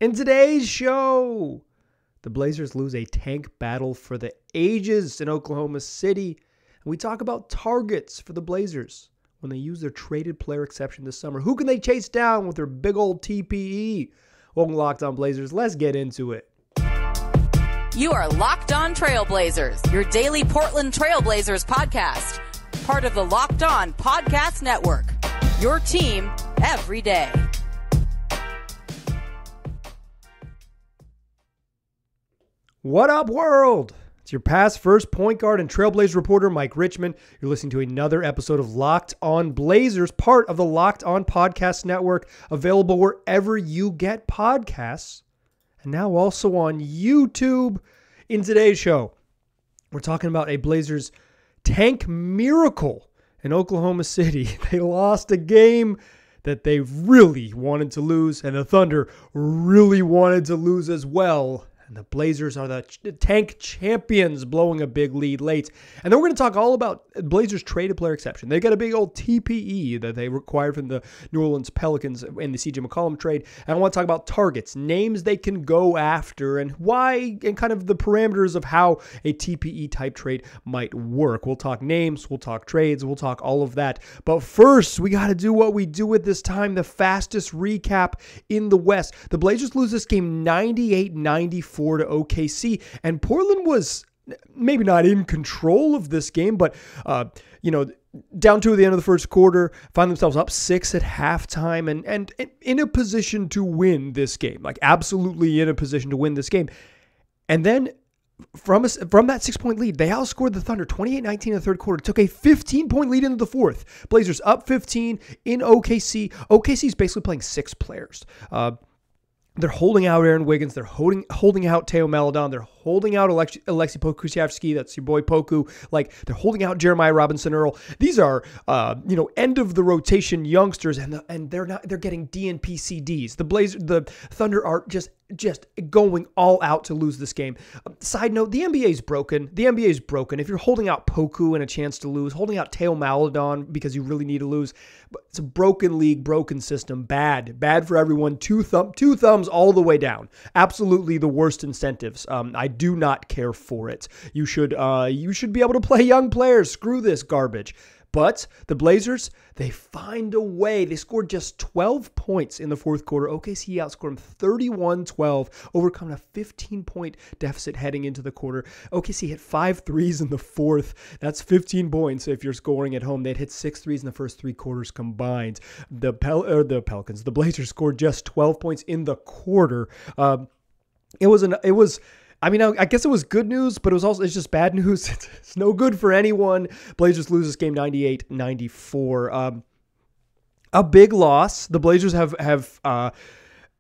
In today's show, the Blazers lose a tank battle for the ages in Oklahoma City. And we talk about targets for the Blazers when they use their traded player exception this summer. Who can they chase down with their big old TPE? Welcome to Locked On Blazers. Let's get into it. You are Locked On Trailblazers, your daily Portland Trailblazers podcast. Part of the Locked On Podcast Network. Your team every day. What up, world? It's your past first point guard and Trailblazer reporter, Mike Richmond. You're listening to another episode of Locked On Blazers, part of the Locked On Podcast Network, available wherever you get podcasts, and now also on YouTube. In today's show, we're talking about a Blazers tank miracle in Oklahoma City. They lost a game that they really wanted to lose, and the Thunder really wanted to lose as well. And the Blazers are the tank champions, blowing a big lead late. And then we're going to talk all about Blazers traded player exception. They got a big old TPE that they required from the New Orleans Pelicans in the CJ McCollum trade. And I want to talk about targets, names they can go after, and why, and kind of the parameters of how a TPE type trade might work. We'll talk names, we'll talk trades, we'll talk all of that. But first, we got to do what we do at this time, the fastest recap in the West. The Blazers lose this game 98-94 to OKC, and Portland was maybe not in control of this game, but down to the end of the first quarter, find themselves up 6 at halftime, and in a position to win this game, like absolutely in a position to win this game. And then from that 6-point lead, they outscored the Thunder 28-19 in the third quarter, took a 15-point lead into the fourth. Blazers up 15 in OKC. OKC's basically playing 6 players. They're holding out Aaron Wiggins. They're holding out Teo Maledon. They're holding out Alexei Pokusevski. That's your boy Poku. Like, they're holding out Jeremiah Robinson Earl. These are, end of the rotation youngsters, and they're getting DNP CDs. The Thunder are just going all out to lose this game. Side note, the NBA is broken. The NBA is broken. If you're holding out Poku and a chance to lose, holding out Teo Maledon because you really need to lose, but it's a broken league, broken system. Bad for everyone. Two thumbs all the way down. Absolutely the worst incentives. I do not care for it. You should be able to play young players. Screw this garbage. But the Blazers, they find a way. They scored just 12 points in the fourth quarter. OKC outscored them 31-12, overcoming a 15-point deficit heading into the quarter. OKC hit 5 threes in the fourth. That's 15 points if you're scoring at home. They'd hit 6 threes in the first 3 quarters combined. The Blazers scored just 12 points in the quarter. I guess it was good news, but it's just bad news. It's no good for anyone. Blazers lose this game 98-94. A big loss. The Blazers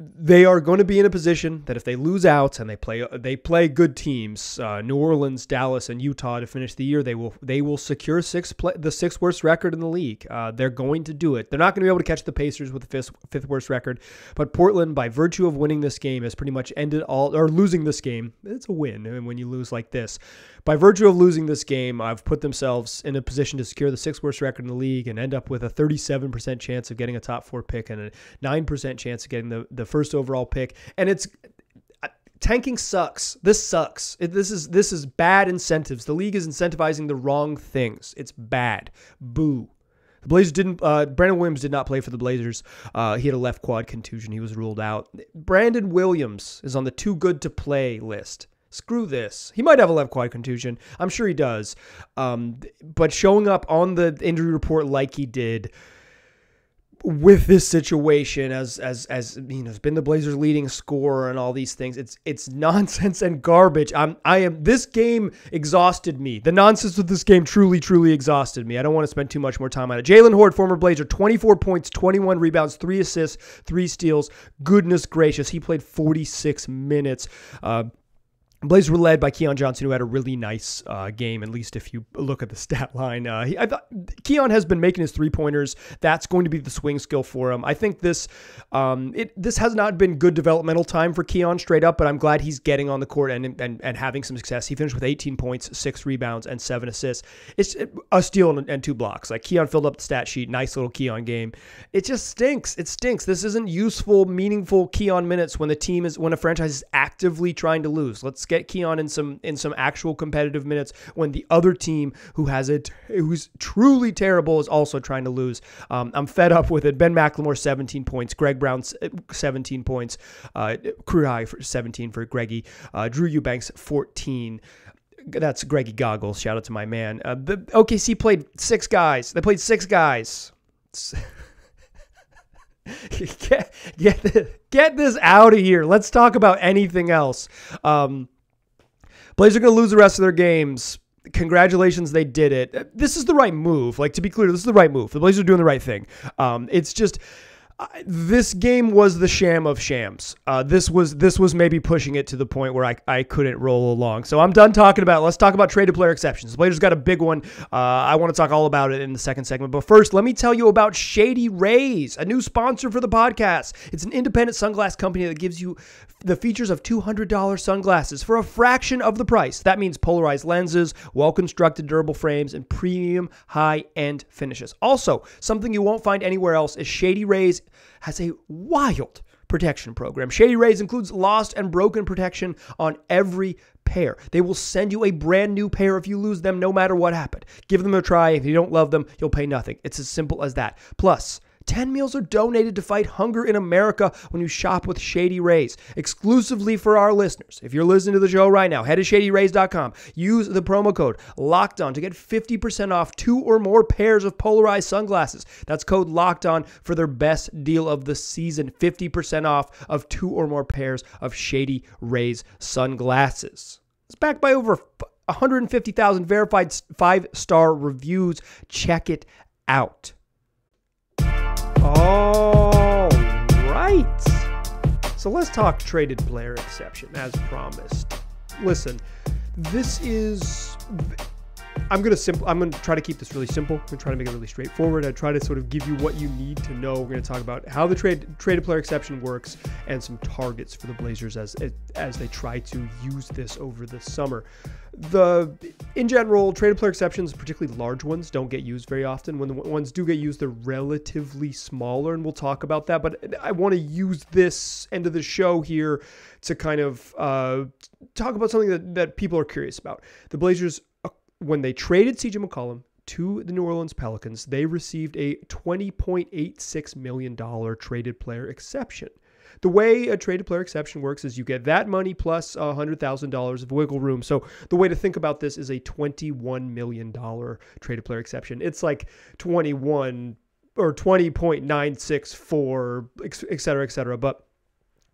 they are going to be in a position that if they lose out and they play good teams, New Orleans, Dallas, and Utah to finish the year, they will secure the 6th worst record in the league. They're going to do it. They're not going to be able to catch the Pacers with the 5th worst record, but Portland, by virtue of winning this game, has pretty much ended losing this game. It's a win when you lose like this. By virtue of losing this game, I've put themselves in a position to secure the 6th worst record in the league and end up with a 37% chance of getting a top 4 pick and a 9% chance of getting the first overall pick. And tanking sucks. This sucks. This is bad incentives. The league is incentivizing the wrong things. It's bad. Boo. The Blazers Brandon Williams did not play for the Blazers. He had a left quad contusion. He was ruled out. Brandon Williams is on the too good to play list. Screw this. He might have a left quad contusion. I'm sure he does. But showing up on the injury report like he did with this situation as has been the Blazers' leading scorer and all these things, it's nonsense and garbage. This game exhausted me. The nonsense of this game truly exhausted me. I don't want to spend too much more time on it. Jalen Horde, former Blazer, 24 points, 21 rebounds, 3 assists, 3 steals. Goodness gracious, he played 46 minutes. Blazers were led by Keon Johnson, who had a really nice game, at least if you look at the stat line. I thought Keon has been making his three-pointers. That's going to be the swing skill for him. I think this has not been good developmental time for Keon straight up, but I'm glad he's getting on the court and having some success. He finished with 18 points, 6 rebounds, and 7 assists. It's a steal and 2 blocks. Like, Keon filled up the stat sheet. Nice little Keon game. It just stinks. It stinks. This isn't useful, meaningful Keon minutes when a franchise is actively trying to lose. Let's get Keon in some actual competitive minutes when the other team who's truly terrible is also trying to lose. I'm fed up with it. Ben McLemore 17 points, Greg Brown 17 points, career high for 17 for Greggy, Drew Eubanks 14. That's Greggy Goggles. Shout out to my man. The OKC played 6 guys. They played 6 guys. Get this out of here. Let's talk about anything else. Blazers are going to lose the rest of their games. Congratulations, they did it. This is the right move. Like, to be clear, this is the right move. The Blazers are doing the right thing. It's just... this game was the sham of shams. This was maybe pushing it to the point where I couldn't roll along. So I'm done talking about it. Let's talk about traded player exceptions. The Blazers got a big one. I want to talk all about it in the second segment. But first, let me tell you about Shady Rays, a new sponsor for the podcast. It's an independent sunglass company that gives you the features of $200 sunglasses for a fraction of the price. That means polarized lenses, well-constructed durable frames, and premium high-end finishes. Also, something you won't find anywhere else is Shady Rays has a wild protection program. Shady Rays includes lost and broken protection on every pair. They will send you a brand new pair if you lose them, no matter what happened. Give them a try. If you don't love them, you'll pay nothing. It's as simple as that. Plus, 10 meals are donated to fight hunger in America when you shop with Shady Rays, exclusively for our listeners. If you're listening to the show right now, head to shadyrays.com. Use the promo code LOCKEDON to get 50% off 2 or more pairs of polarized sunglasses. That's code LOCKEDON for their best deal of the season, 50% off of 2 or more pairs of Shady Rays sunglasses. It's backed by over 150,000 verified 5-star reviews. Check it out. All right. So let's talk traded player exception as promised. Listen, I'm going to try to keep this really simple. I'm going to try to make it really straightforward. I try to sort of give you what you need to know. We're going to talk about how the traded player exception works and some targets for the Blazers as they try to use this over the summer. In general, traded player exceptions, particularly large ones, don't get used very often. When the ones do get used, they're relatively smaller, and we'll talk about that. But I want to use this end of the show here to kind of talk about something that people are curious about. The Blazers, when they traded CJ McCollum to the New Orleans Pelicans, they received a $20.86 million traded player exception. The way a traded player exception works is you get that money plus $100,000 of wiggle room. So the way to think about this is a $21 million traded player exception. It's like 21 or 20.964, et cetera, et cetera. But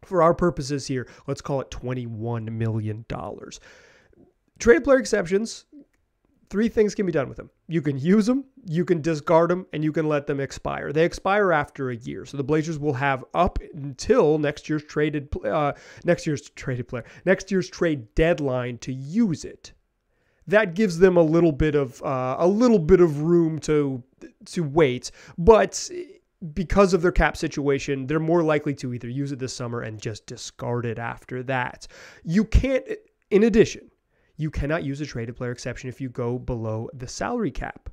for our purposes here, let's call it $21 million. Traded player exceptions, 3 things can be done with them. You can use them, you can discard them, and you can let them expire. They expire after a year. So the Blazers will have up until next year's trade deadline to use it. That gives them a little bit of room to wait, but because of their cap situation, they're more likely to either use it this summer and just discard it after that. In addition, you cannot use a traded player exception if you go below the salary cap.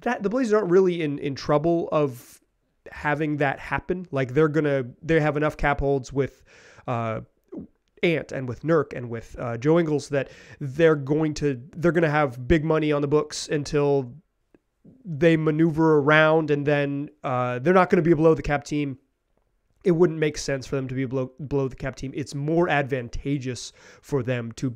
The Blazers aren't really in trouble of having that happen. Like, they have enough cap holds with Ant and with Nurk and with Joe Ingles that they're going to have big money on the books until they maneuver around, and then they're not going to be below the cap team. It wouldn't make sense for them to be below the cap team. It's more advantageous for them to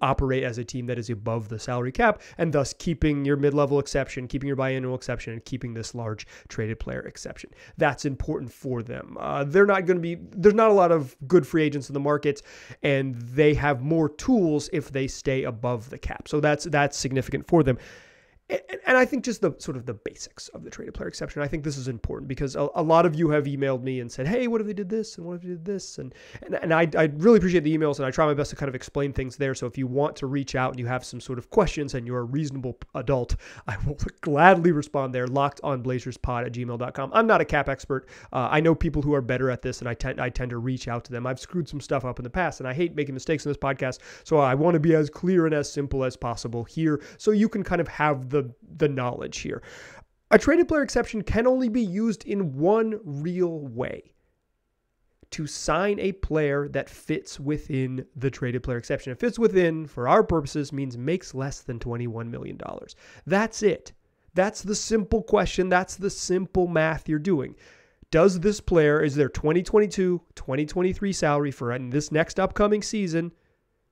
operate as a team that is above the salary cap, and thus keeping your mid-level exception, keeping your biannual exception, and keeping this large traded player exception. That's important for them. There's not a lot of good free agents in the market, and they have more tools if they stay above the cap. So that's significant for them. And I think just the sort of the basics of the traded player exception, I think this is important because a lot of you have emailed me and said, hey, what if they did this? And what if they did this? And I really appreciate the emails, and I try my best to kind of explain things there. So if you want to reach out and you have some sort of questions and you're a reasonable adult, I will gladly respond there. LockedOnBlazersPod@gmail.com. I'm not a cap expert. I know people who are better at this, and I tend to reach out to them. I've screwed some stuff up in the past, and I hate making mistakes in this podcast. So I want to be as clear and as simple as possible here so you can kind of have the knowledge here. A traded player exception can only be used in one real way: to sign a player that fits within the traded player exception. It fits within, for our purposes, means makes less than $21 million. That's it. That's the simple question. That's the simple math you're doing. Does this player, is their 2022, 2023 salary for this next upcoming season,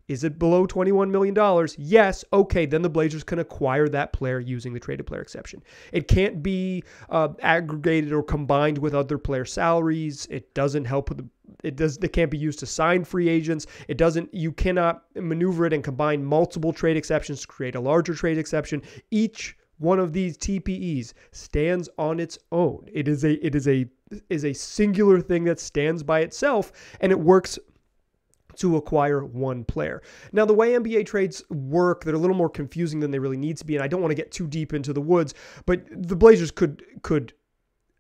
is it below $21 million? Yes. Okay. Then the Blazers can acquire that player using the traded player exception. It can't be aggregated or combined with other player salaries. It doesn't help with it can't be used to sign free agents. You cannot maneuver it and combine multiple trade exceptions to create a larger trade exception. Each one of these TPEs stands on its own. It is a singular thing that stands by itself, and it works to acquire one player. Now, the way NBA trades work, they're a little more confusing than they really need to be, and I don't want to get too deep into the woods, but the Blazers could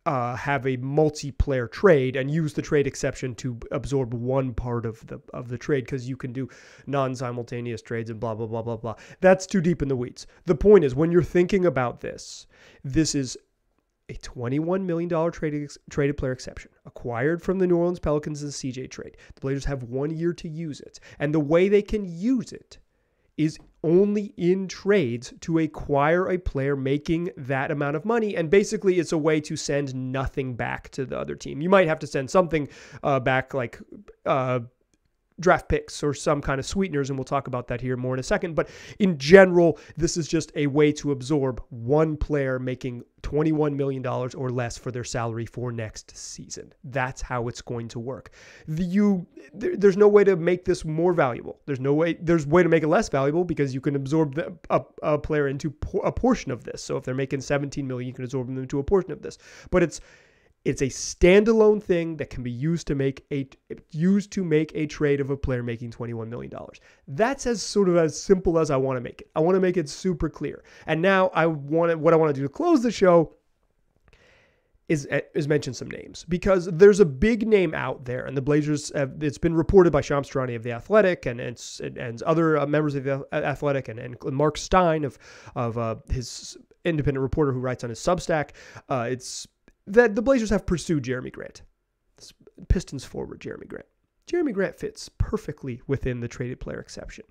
have a multiplayer trade and use the trade exception to absorb one part of the trade, because you can do non-simultaneous trades and blah, blah, blah, blah, blah. That's too deep in the weeds. The point is, when you're thinking about this is a $21 million traded player exception acquired from the New Orleans Pelicans in the CJ trade. The Blazers have 1 year to use it. And the way they can use it is only in trades to acquire a player making that amount of money. And basically, it's a way to send nothing back to the other team. You might have to send something back, like draft picks or some kind of sweeteners, and we'll talk about that here more in a second. But in general, this is just a way to absorb one player making $21 million or less for their salary for next season. That's how it's going to work. There's no way to make this more valuable. There's a way to make it less valuable, because you can absorb a player into a portion of this. So if they're making $17 million, you can absorb them into a portion of this. But it's a standalone thing that can be used to make a trade of a player making $21 million. That's as simple as I want to make it. I want to make it super clear. And now what I want to do to close the show is mention some names, because there's a big name out there, and the Blazers it's been reported by Shams Charania of The Athletic and other members of The Athletic and Mark Stein of his independent reporter who writes on his Substack. It's that the Blazers have pursued Jerami Grant, Pistons forward Jerami Grant. Jerami Grant fits perfectly within the traded player exception.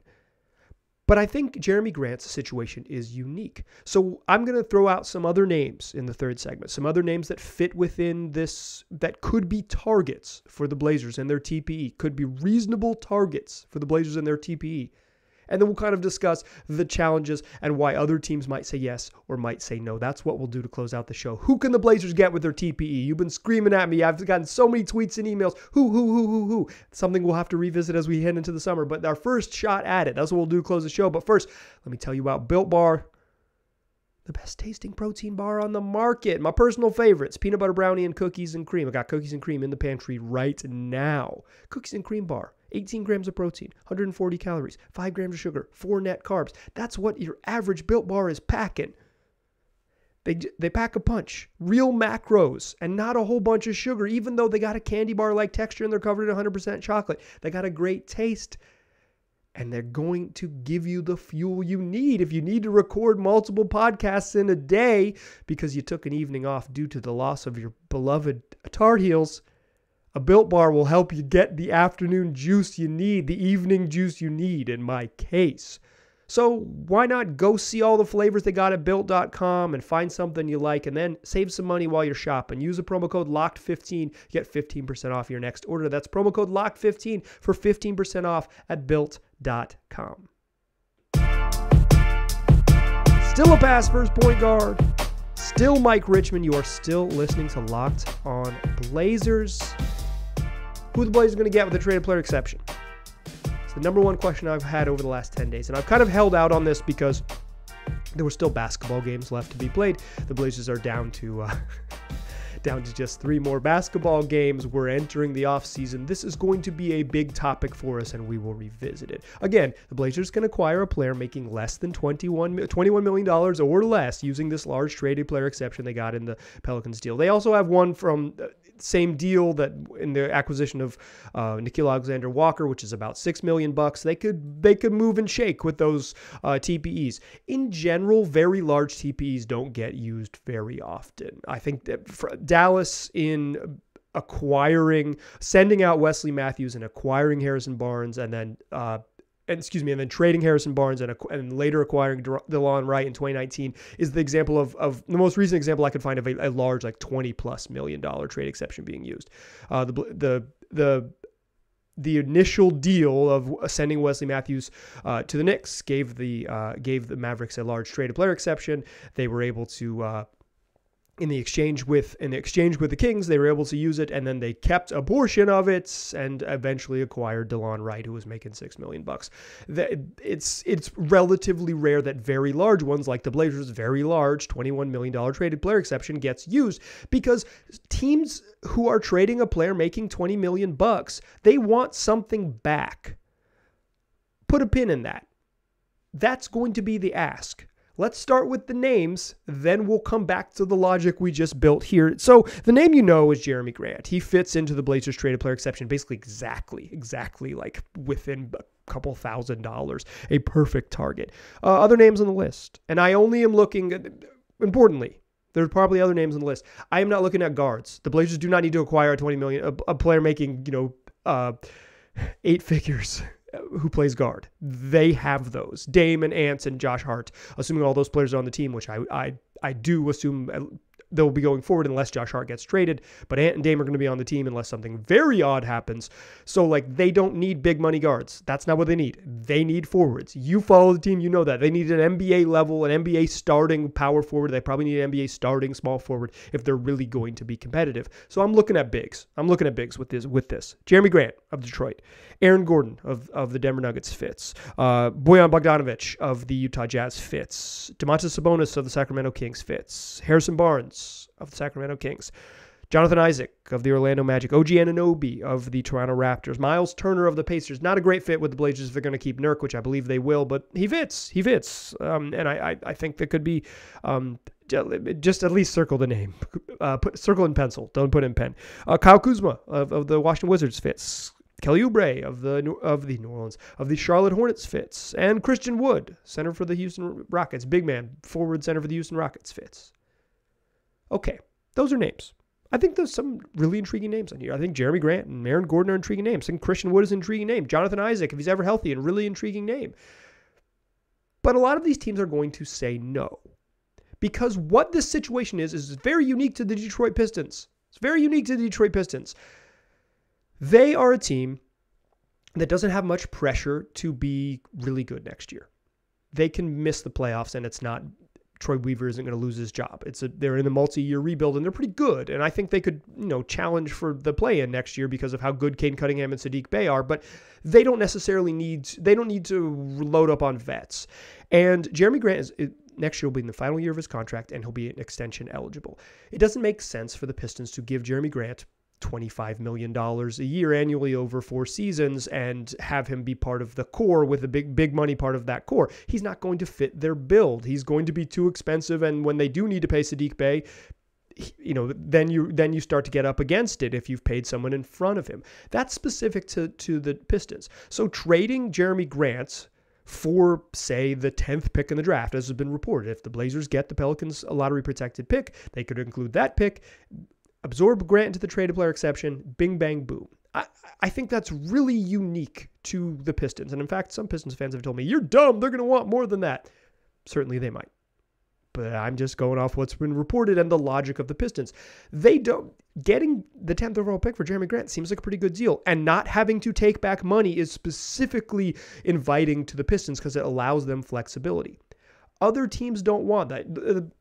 But I think Jerami Grant's situation is unique. So I'm going to throw out some other names in the third segment, some other names that fit within this, that could be targets for the Blazers and their TPE, could be reasonable targets for the Blazers and their TPE. And then we'll kind of discuss the challenges and why other teams might say yes or might say no. That's what we'll do to close out the show. Who can the Blazers get with their TPE? You've been screaming at me. I've gotten so many tweets and emails. Who? Something we'll have to revisit as we head into the summer. But our first shot at it, that's what we'll do to close the show. But first, let me tell you about Built Bar, the best tasting protein bar on the market. My personal favorites, peanut butter brownie and cookies and cream. I got cookies and cream in the pantry right now. Cookies and cream bar. 18 grams of protein, 140 calories, 5 grams of sugar, 4 net carbs. That's what your average Built Bar is packing. They pack a punch, real macros, and not a whole bunch of sugar, even though they got a candy bar-like texture and they're covered in 100% chocolate. They got a great taste, and they're going to give you the fuel you need. If you need to record multiple podcasts in a day because you took an evening off due to the loss of your beloved Tar Heels, a Built Bar will help you get the afternoon juice you need, the evening juice you need in my case. So why not go see all the flavors they got at Built.com and find something you like, and then save some money while you're shopping. Use the promo code LOCKED15, get 15% off your next order. That's promo code LOCKED15 for 15% off at Built.com. Still a pass first point guard. Still Mike Richmond. You are still listening to Locked On Blazers. Who are the Blazers going to get with the traded player exception? It's the number one question I've had over the last 10 days. And I've kind of held out on this because There were still basketball games left to be played. The Blazers are down to just 3 more basketball games. We're entering the offseason. This is going to be a big topic for us, and we will revisit it. Again, the Blazers can acquire a player making less than $21 million or less using this large traded player exception they got in the Pelicans deal. They also have one from same deal that in the acquisition of Nickeil Alexander-Walker, which is about $6 million. They could move and shake with those TPEs. In general, very large TPEs don't get used very often. I think that for Dallas in sending out Wesley Matthews and acquiring Harrison Barnes, and then trading Harrison Barnes and later acquiring DeLon Wright in 2019 is the example of the most recent example I could find of a large, like $20+ million trade exception being used. The initial deal of sending Wesley Matthews to the Knicks gave the Mavericks a large traded player exception. They were able to in the exchange with the Kings, they were able to use it, and then they kept a portion of it and eventually acquired DeLon Wright, who was making $6 million. It's relatively rare that very large ones, like the Blazers' very large $21 million traded player exception, gets used, because teams who are trading a player making $20 million, they want something back. Put a pin in that. That's going to be the ask. Let's start with the names, then we'll come back to the logic we just built here. So the name you know is Jerami Grant. He fits into the Blazers traded player exception basically exactly like within a couple $1,000, a perfect target. Other names on the list, and I only am looking, importantly, there's probably other names on the list. I am not looking at guards. The Blazers do not need to acquire a $20 million, a player making, 8 figures who plays guard. They have those. Dame and Ants and Josh Hart, assuming all those players are on the team, which I do assume they'll be going forward unless Josh Hart gets traded. But Ant and Dame are going to be on the team unless something very odd happens. So, they don't need big money guards. That's not what they need. They need forwards. You follow the team, you know that. They need an NBA level, an NBA starting power forward. They probably need an NBA starting small forward if they're really going to be competitive. So I'm looking at bigs. with this. Jerami Grant of Detroit. Aaron Gordon of the Denver Nuggets fits. Bojan Bogdanovic of the Utah Jazz fits. Domantas Sabonis of the Sacramento Kings fits. Harrison Barnes of the Sacramento Kings. Jonathan Isaac of the Orlando Magic. OG Anunoby of the Toronto Raptors. Miles Turner of the Pacers. Not a great fit with the Blazers if they're going to keep Nurk, which I believe they will, but he fits. And I think that could be just at least circle the name. Circle in pencil. Don't put in pen. Kyle Kuzma of the Washington Wizards fits. Kelly Oubre of the Charlotte Hornets fits. And Christian Wood, center for the Houston Rockets. Big man, forward center for the Houston Rockets fits. Okay, those are names. I think there's some really intriguing names on here. I think Jerami Grant and Aaron Gordon are intriguing names. I think Christian Wood is an intriguing name. Jonathan Isaac, if he's ever healthy, a really intriguing name. But a lot of these teams are going to say no. Because what this situation is very unique to the Detroit Pistons. It's very unique to the Detroit Pistons. They are a team that doesn't have much pressure to be really good next year. They can miss the playoffs, and it's not Troy Weaver isn't going to lose his job. They're in a multi-year rebuild, and they're pretty good. And I think they could, challenge for the play-in next year because of how good Cade Cunningham and Sadiq Bey are. But they don't need to load up on vets. And Jerami Grant next year will be in the final year of his contract, and he'll be an extension eligible. It doesn't make sense for the Pistons to give Jerami Grant $25 million a year annually over 4 seasons and have him be part of the core with the big money part of that core. He's not going to fit their build. He's going to be too expensive. And when they do need to pay Sadiq Bey, then you start to get up against it if you've paid someone in front of him. That's specific to the Pistons. So trading Jerami Grant for, say, the 10th pick in the draft, as has been reported, if the Blazers get the Pelicans a lottery protected pick, they could include that pick, absorb Grant into the traded player exception, bing, bang, boom. I think that's really unique to the Pistons. And in fact, some Pistons fans have told me, you're dumb, they're going to want more than that. Certainly they might. But I'm just going off what's been reported and the logic of the Pistons. Getting the 10th overall pick for Jerami Grant seems like a pretty good deal. And not having to take back money is specifically inviting to the Pistons because it allows them flexibility. Other teams don't want that.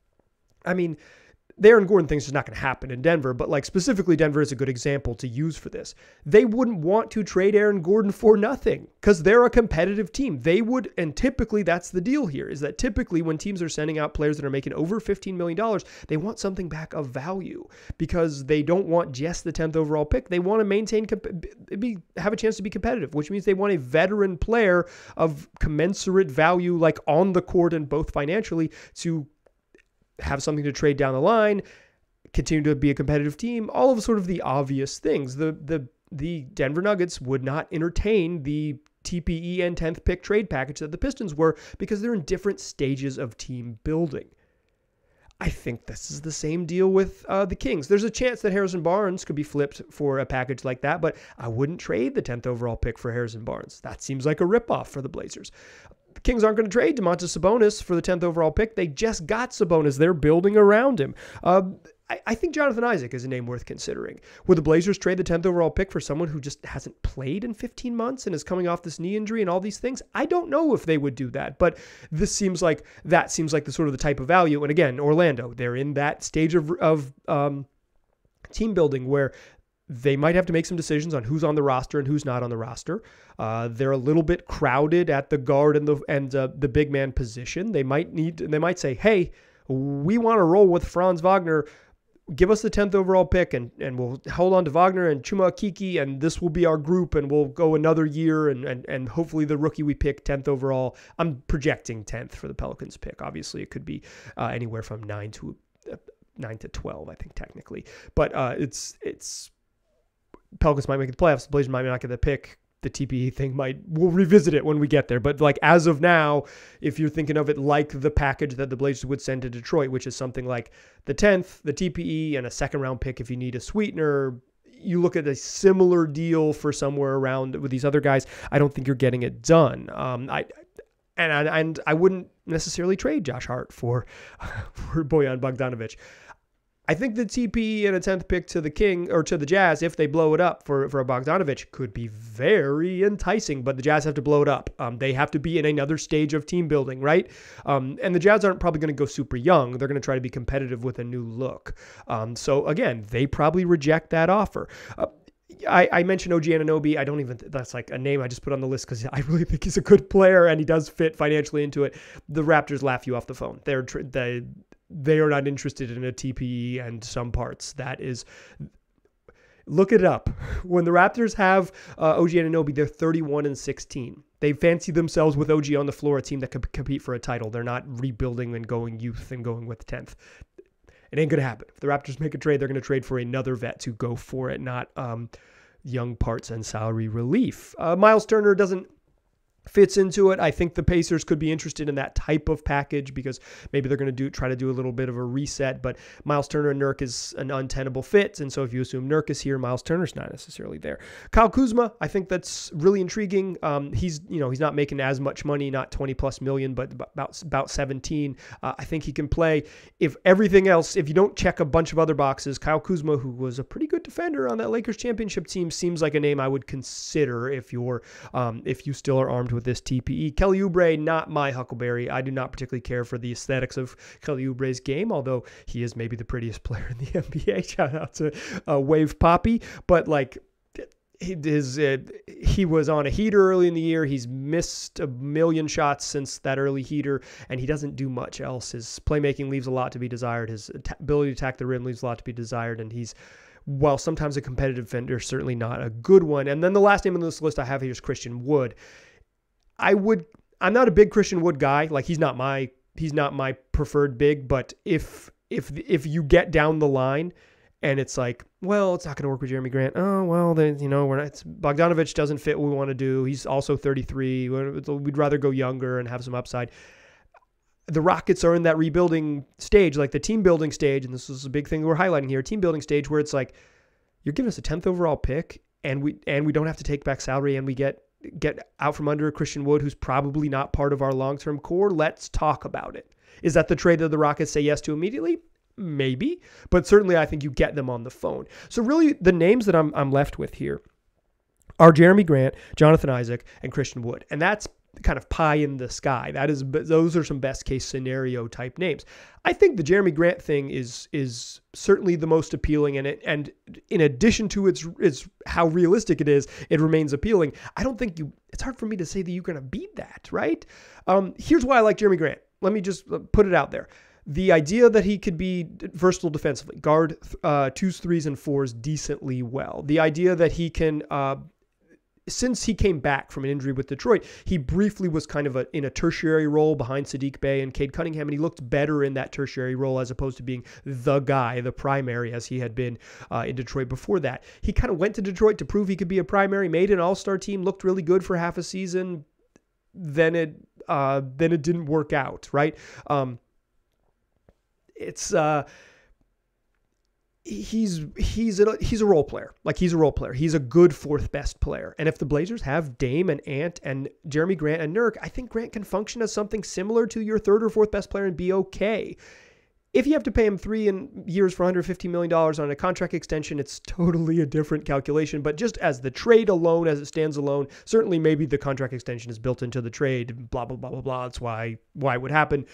the Aaron Gordon thing is just not going to happen in Denver, but like specifically Denver is a good example to use for this. They wouldn't want to trade Aaron Gordon for nothing because they're a competitive team. They would, and typically that's the deal here, is that typically when teams are sending out players that are making over $15 million, they want something back of value because they don't want just the 10th overall pick. They want to maintain, have a chance to be competitive, which means they want a veteran player of commensurate value, like on the court and both financially, to have something to trade down the line, continue to be a competitive team, all of sort of the obvious things. The Denver Nuggets would not entertain the TPE and 10th pick trade package that the Pistons were because they're in different stages of team building. I think this is the same deal with the Kings. There's a chance that Harrison Barnes could be flipped for a package like that, but I wouldn't trade the 10th overall pick for Harrison Barnes. That seems like a ripoff for the Blazers. The Kings aren't going to trade Domantas Sabonis for the 10th overall pick. They just got Sabonis. They're building around him. I think Jonathan Isaac is a name worth considering. Would the Blazers trade the 10th overall pick for someone who just hasn't played in 15 months and is coming off this knee injury and all these things? I don't know if they would do that, but that seems like the sort of the type of value. And again, Orlando, they're in that stage of team building where they might have to make some decisions on who's on the roster and who's not on the roster. They're a little bit crowded at the guard and the big man position. They might say, hey, we want to roll with Franz Wagner. Give us the 10th overall pick and we'll hold on to Wagner and Chuma Akiki, and this will be our group, and we'll go another year and hopefully the rookie we pick 10th overall. I'm projecting 10th for the Pelicans pick. Obviously it could be anywhere from 9 to 12, I think technically, but it's Pelicans might make the playoffs. The Blazers might not get the pick. The TPE thing we'll revisit it when we get there. But like as of now, if you're thinking of it like the package that the Blazers would send to Detroit, which is something like the 10th, the TPE, and a second round pick if you need a sweetener, you look at a similar deal for somewhere around with these other guys. I don't think you're getting it done. I wouldn't necessarily trade Josh Hart for Bojan Bogdanovic. I think the TPE and a 10th pick to the King or to the Jazz, if they blow it up for a Bogdanovic, could be very enticing, but the Jazz have to blow it up. They have to be in another stage of team building, right? And the Jazz aren't probably going to go super young. They're going to try to be competitive with a new look. So again, they probably reject that offer. I mentioned OG Anunoby. That's like a name I just put on the list because I really think he's a good player and he does fit financially into it. The Raptors laugh you off the phone. They are not interested in a TPE and some parts. That is, look it up. When the Raptors have OG Anunoby, they're 31-16. They fancy themselves with OG on the floor, a team that could compete for a title. They're not rebuilding and going youth and going with 10th. It ain't going to happen. If the Raptors make a trade, they're going to trade for another vet to go for it, not young parts and salary relief. Miles Turner fits into it. I think the Pacers could be interested in that type of package because maybe they're going to try to do a little bit of a reset, but Miles Turner and Nurk is an untenable fit. And so if you assume Nurk is here, Miles Turner's not necessarily there. Kyle Kuzma, I think that's really intriguing. He's not making as much money, not 20 plus million, but about 17. I think he can play. If everything else, if you don't check a bunch of other boxes, Kyle Kuzma, who was a pretty good defender on that Lakers championship team, seems like a name I would consider if you still are armed with this TPE. Kelly Oubre, not my huckleberry. I do not particularly care for the aesthetics of Kelly Oubre's game, although he is maybe the prettiest player in the NBA. Shout out to Wave Poppy. But like he was on a heater early in the year. He's missed a million shots since that early heater, and he doesn't do much else. His playmaking leaves a lot to be desired. His ability to attack the rim leaves a lot to be desired, and he's, while sometimes a competitive defender, certainly not a good one. And then the last name on this list I have here is Christian Wood. I'm not a big Christian Wood guy. Like he's not my preferred big, but if you get down the line and it's like, well, it's not going to work with Jerami Grant. Oh, well, then, Bogdanovic doesn't fit what we want to do. He's also 33. We'd rather go younger and have some upside. The Rockets are in that rebuilding stage, like the team building stage. And this is a big thing we're highlighting here, team building stage, where it's like, you're giving us a 10th overall pick and we don't have to take back salary and we get out from under Christian Wood, who's probably not part of our long-term core. Let's talk about it. Is that the trade that the Rockets say yes to immediately? Maybe, but certainly I think you get them on the phone. So really the names that I'm left with here are Jerami Grant, Jonathan Isaac, and Christian Wood. And that's kind of pie in the sky. Those are some best case scenario type names. I think the Jerami Grant thing is certainly the most appealing, and in addition to its how realistic it is, it remains appealing. I don't think it's hard for me to say that you're going to beat that, right? Here's why I like Jerami Grant. Let me just put it out there. The idea that he could be versatile defensively, guard 2s, 3s, and 4s decently well. The idea that he can, since he came back from an injury with Detroit, he briefly was kind of in a tertiary role behind Sadiq Bey and Cade Cunningham, and he looked better in that tertiary role as opposed to being the guy, the primary, as he had been in Detroit before that. He kind of went to Detroit to prove he could be a primary, made an all-star team, looked really good for half a season, then it didn't work out, right? He's a role player. Like, he's a role player. He's a good fourth best player. And if the Blazers have Dame and Ant and Jerami Grant and Nurk, I think Grant can function as something similar to your third or fourth best player and be okay. If you have to pay him 3 years for $150 million on a contract extension, it's totally a different calculation. But just as the trade alone, as it stands alone, certainly maybe the contract extension is built into the trade, blah, blah, blah, blah, blah. That's why it would happen.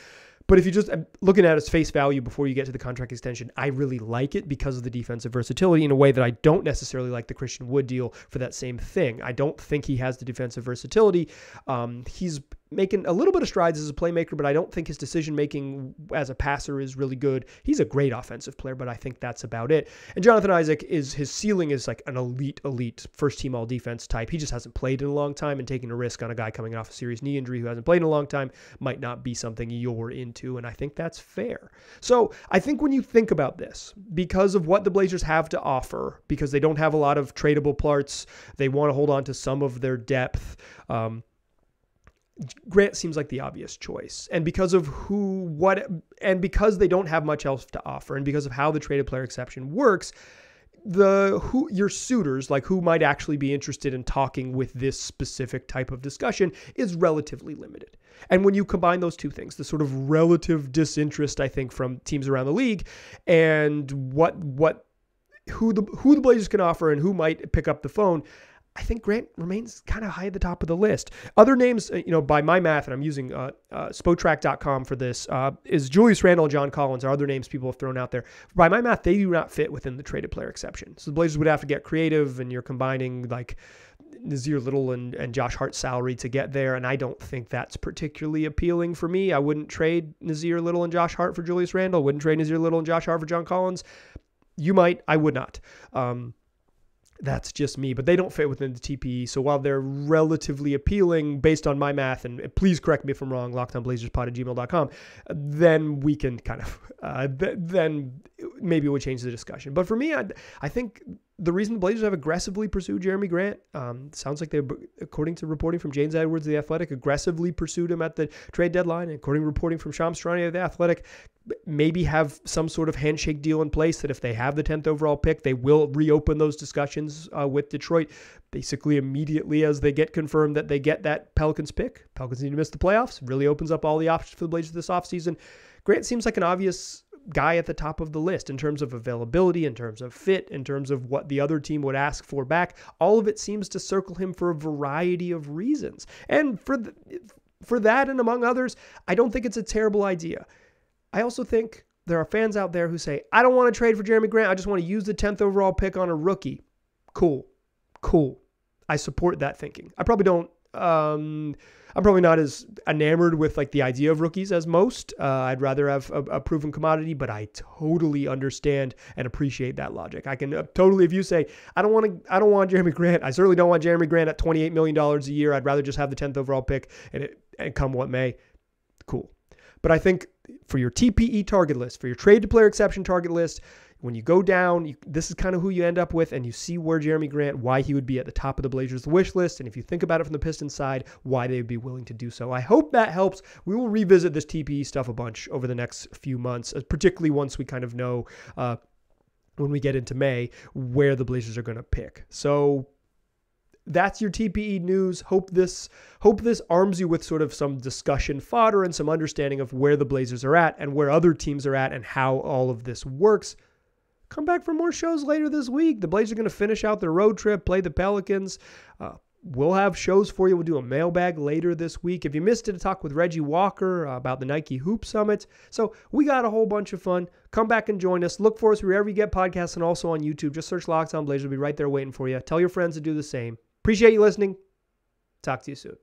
But if you just looking at its face value before you get to the contract extension, I really like it because of the defensive versatility in a way that I don't necessarily like the Christian Wood deal for that same thing. I don't think he has the defensive versatility. He's making a little bit of strides as a playmaker, but I don't think his decision-making as a passer is really good. He's a great offensive player, but I think that's about it. And Jonathan Isaac, his ceiling is like an elite first-team all-defense type. He just hasn't played in a long time, and taking a risk on a guy coming off a serious knee injury who hasn't played in a long time might not be something you're into, and I think that's fair. So I think when you think about this, because of what the Blazers have to offer, because they don't have a lot of tradable parts, they want to hold on to some of their depth, Grant seems like the obvious choice. And because of because they don't have much else to offer, and because of how the traded player exception works, your suitors, like who might actually be interested in talking with this specific type of discussion, is relatively limited. And when you combine those two things, the sort of relative disinterest, I think, from teams around the league, and who the Blazers can offer and who might pick up the phone, I think Grant remains kind of high at the top of the list. Other names, by my math, and I'm using Spotrac.com for this, is Julius Randle and John Collins are other names people have thrown out there. By my math, they do not fit within the traded player exception. So the Blazers would have to get creative, and you're combining like Nazir Little and Josh Hart's salary to get there, and I don't think that's particularly appealing for me. I wouldn't trade Nazir Little and Josh Hart for Julius Randle. Wouldn't trade Nazir Little and Josh Hart for John Collins. You might. I would not. That's just me, but they don't fit within the TPE. So while they're relatively appealing based on my math, and please correct me if I'm wrong, lockedonblazerspod@gmail.com, then we can kind of, then maybe it would change the discussion. But for me, I think the reason the Blazers have aggressively pursued Jerami Grant, sounds like they, according to reporting from James Edwards of The Athletic, aggressively pursued him at the trade deadline. And according to reporting from Shams Charania of The Athletic, maybe have some sort of handshake deal in place that if they have the 10th overall pick, they will reopen those discussions with Detroit basically immediately as they get confirmed that they get that Pelicans pick. Pelicans need to miss the playoffs. Really opens up all the options for the Blazers this offseason. Grant seems like an obvious guy at the top of the list in terms of availability, in terms of fit, in terms of what the other team would ask for back. All of it seems to circle him for a variety of reasons. And for that and among others, I don't think it's a terrible idea. I also think there are fans out there who say, I don't want to trade for Jerami Grant. I just want to use the 10th overall pick on a rookie. Cool. I support that thinking. I probably don't. I'm probably not as enamored with like the idea of rookies as most. I'd rather have a proven commodity, but I totally understand and appreciate that logic. I can totally, if you say, I don't want Jerami Grant. I certainly don't want Jerami Grant at $28 million a year. I'd rather just have the 10th overall pick and come what may. Cool. But I think for your TPE target list, for your trade to player exception target list, when you go down, this is kind of who you end up with, and you see where Jerami Grant, why he would be at the top of the Blazers wish list, and if you think about it from the Pistons side, why they would be willing to do so. I hope that helps. We will revisit this TPE stuff a bunch over the next few months, particularly once we kind of know when we get into May where the Blazers are going to pick. So that's your TPE news. Hope this arms you with sort of some discussion fodder and some understanding of where the Blazers are at and where other teams are at and how all of this works. Come back for more shows later this week. The Blazers are going to finish out their road trip, play the Pelicans. We'll have shows for you. We'll do a mailbag later this week. If you missed it, to talk with Reggie Walker about the Nike Hoop Summit. So we got a whole bunch of fun. Come back and join us. Look for us wherever you get podcasts and also on YouTube. Just search Locked On Blazers. We'll be right there waiting for you. Tell your friends to do the same. Appreciate you listening. Talk to you soon.